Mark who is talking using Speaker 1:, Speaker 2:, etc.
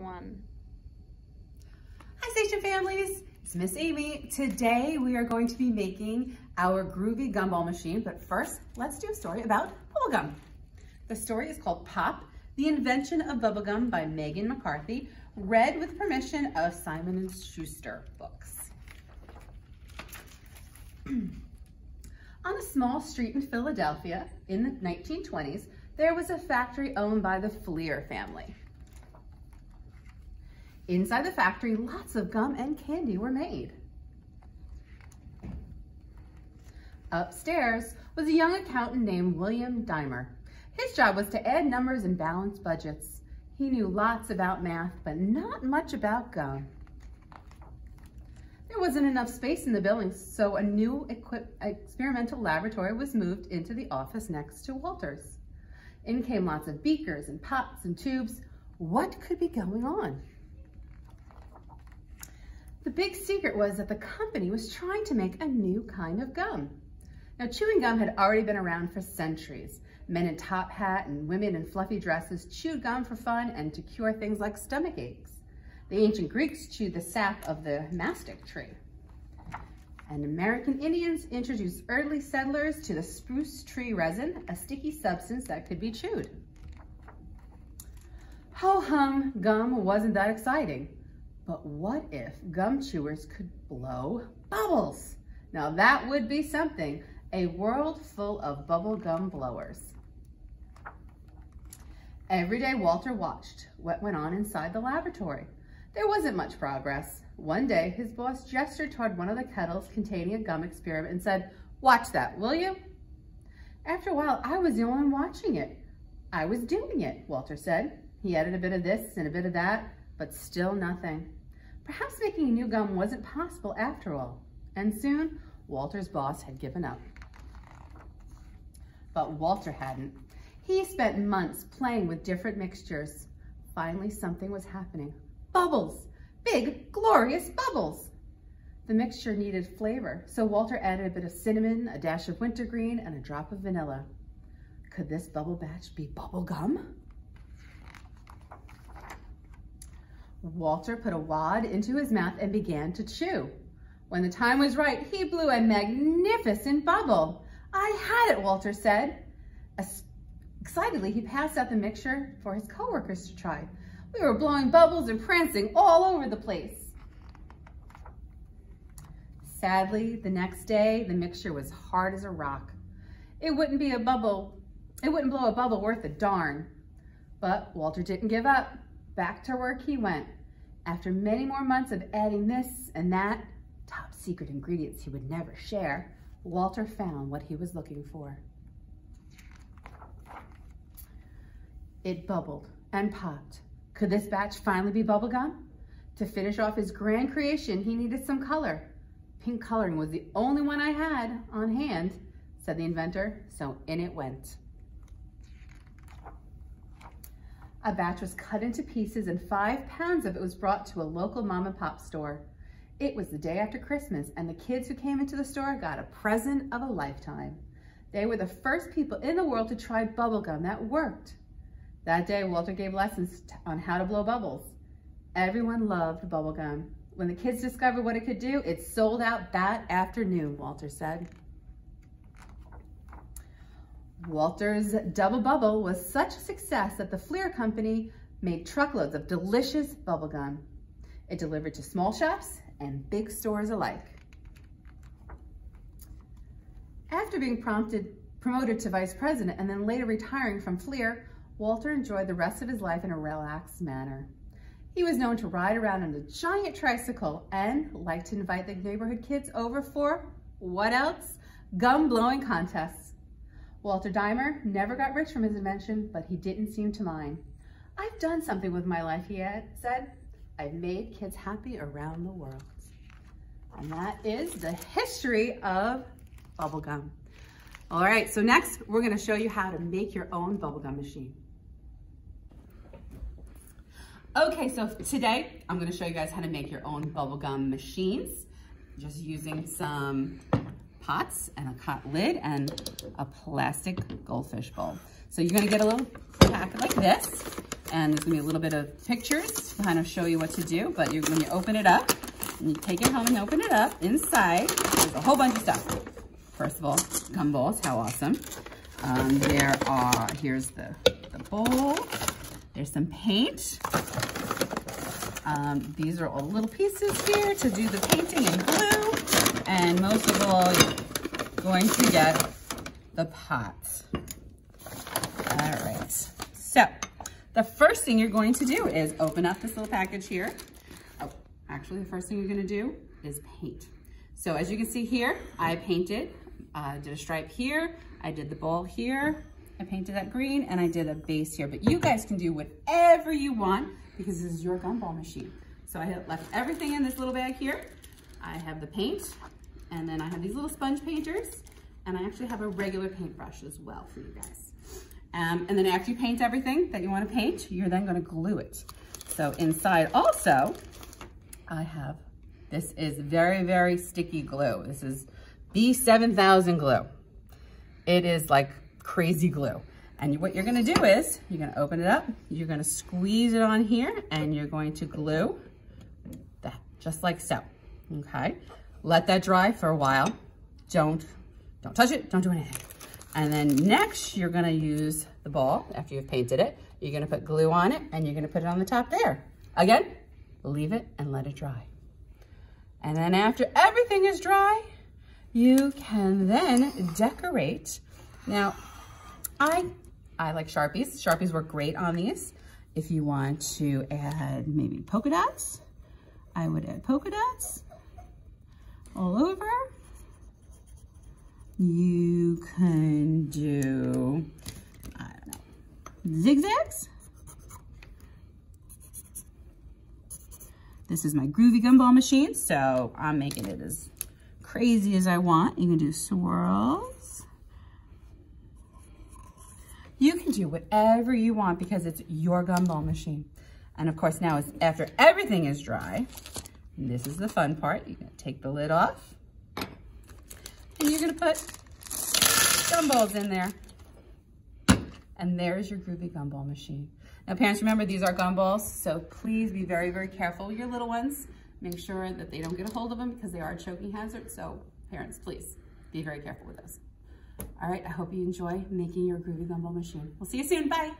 Speaker 1: one.
Speaker 2: Hi Station families, it's Miss Amy. Today we are going to be making our Groovy Gumball machine, but first let's do a story about bubblegum. The story is called Pop, The Invention of Bubblegum by Megan McCarthy, read with permission of Simon & Schuster Books. On a small street in Philadelphia in the 1920s, there was a factory owned by the Fleer family. Inside the factory, lots of gum and candy were made. Upstairs was a young accountant named William Dimer. His job was to add numbers and balance budgets. He knew lots about math, but not much about gum. There wasn't enough space in the building, so a new experimental laboratory was moved into the office next to Walter's. In came lots of beakers and pots and tubes. What could be going on? The big secret was that the company was trying to make a new kind of gum. Now, chewing gum had already been around for centuries. Men in top hat and women in fluffy dresses chewed gum for fun and to cure things like stomach aches. The ancient Greeks chewed the sap of the mastic tree. And American Indians introduced early settlers to the spruce tree resin, a sticky substance that could be chewed. Ho-hum, gum wasn't that exciting. But what if gum chewers could blow bubbles? Now that would be something, a world full of bubble gum blowers. Every day Walter watched what went on inside the laboratory. There wasn't much progress. One day his boss gestured toward one of the kettles containing a gum experiment and said, "Watch that, will you?" After a while, I was the only one watching it. "I was doing it," Walter said. He added a bit of this and a bit of that, but still nothing. Perhaps making new gum wasn't possible after all, and soon Walter's boss had given up. But Walter hadn't. He spent months playing with different mixtures. Finally, something was happening. Bubbles! Big, glorious bubbles! The mixture needed flavor, so Walter added a bit of cinnamon, a dash of wintergreen, and a drop of vanilla. Could this bubble batch be bubble gum? Walter put a wad into his mouth and began to chew. When the time was right, he blew a magnificent bubble. "I had it," Walter said. Excitedly, he passed out the mixture for his coworkers to try. We were blowing bubbles and prancing all over the place. Sadly, the next day, the mixture was hard as a rock. It wouldn't blow a bubble worth a darn. But Walter didn't give up. Back to work he went. After many more months of adding this and that, top secret ingredients he would never share, Walter found what he was looking for. It bubbled and popped. Could this batch finally be bubblegum? To finish off his grand creation, he needed some color. Pink coloring was the only one I had on hand, said the inventor, so in it went. A batch was cut into pieces and 5 pounds of it was brought to a local mom and pop store. It was the day after Christmas and the kids who came into the store got a present of a lifetime. They were the first people in the world to try bubblegum that worked. That day, Walter gave lessons on how to blow bubbles. Everyone loved bubblegum. When the kids discovered what it could do, it sold out that afternoon, Walter said. Walter's double bubble was such a success that the Fleer company made truckloads of delicious bubblegum. It delivered to small shops and big stores alike. After being promoted to vice president and then later retiring from Fleer, Walter enjoyed the rest of his life in a relaxed manner. He was known to ride around on a giant tricycle and liked to invite the neighborhood kids over for, what else? Gum blowing contests. Walter Dimer never got rich from his invention, but he didn't seem to mind. "I've done something with my life," he said. "I've made kids happy around the world." And that is the history of bubblegum. All right, so next we're gonna show you how to make your own bubblegum machine. Okay, so today I'm gonna show you guys how to make your own bubblegum machines, just using some pots and a cot lid and a plastic goldfish bowl. So you're gonna get a little packet like this. And there's gonna be a little bit of pictures to kind of show you what to do. But when you open it up, and you take it home and open it up, inside, there's a whole bunch of stuff. First of all, gumballs, how awesome. Here's the bowl. There's some paint. These are all little pieces here to do the painting and glue. And most of all, you're going to get the pot. All right. So the first thing you're going to do is open up this little package here. Oh, actually, the first thing you're going to do is paint. So as you can see here, I painted, did a stripe here. I did the bowl here. I painted that green and I did a base here, but you guys can do whatever you want because this is your gumball machine. So I have left everything in this little bag here. I have the paint, and then I have these little sponge painters, and I actually have a regular paintbrush as well for you guys. And then after you paint everything that you want to paint, you're then going to glue it. So inside also, I have, this is very, very sticky glue. This is B7000 glue. It is like crazy glue. And what you're gonna do is, you're gonna open it up, you're gonna squeeze it on here, and you're going to glue that, just like so, okay? Let that dry for a while. Don't touch it, don't do anything. And then next, you're gonna use the ball, after you've painted it, you're gonna put glue on it, and you're gonna put it on the top there. Again, leave it and let it dry. And then after everything is dry, you can then decorate. Now, I like Sharpies. Sharpies work great on these. If you want to add maybe polka dots, I would add polka dots all over. You can do, I don't know, zigzags. This is my Groovy Gumball machine, so I'm making it as crazy as I want. You can do swirls. You can do whatever you want because it's your gumball machine. And of course now, after everything is dry, this is the fun part. You're gonna take the lid off and you're gonna put gumballs in there. And there's your Groovy Gumball machine. Now parents, remember these are gumballs, so please be very, very careful with your little ones. Make sure that they don't get a hold of them because they are a choking hazard. So parents, please be very careful with those. All right, I hope you enjoy making your Groovy Gumball machine. We'll see you soon, bye.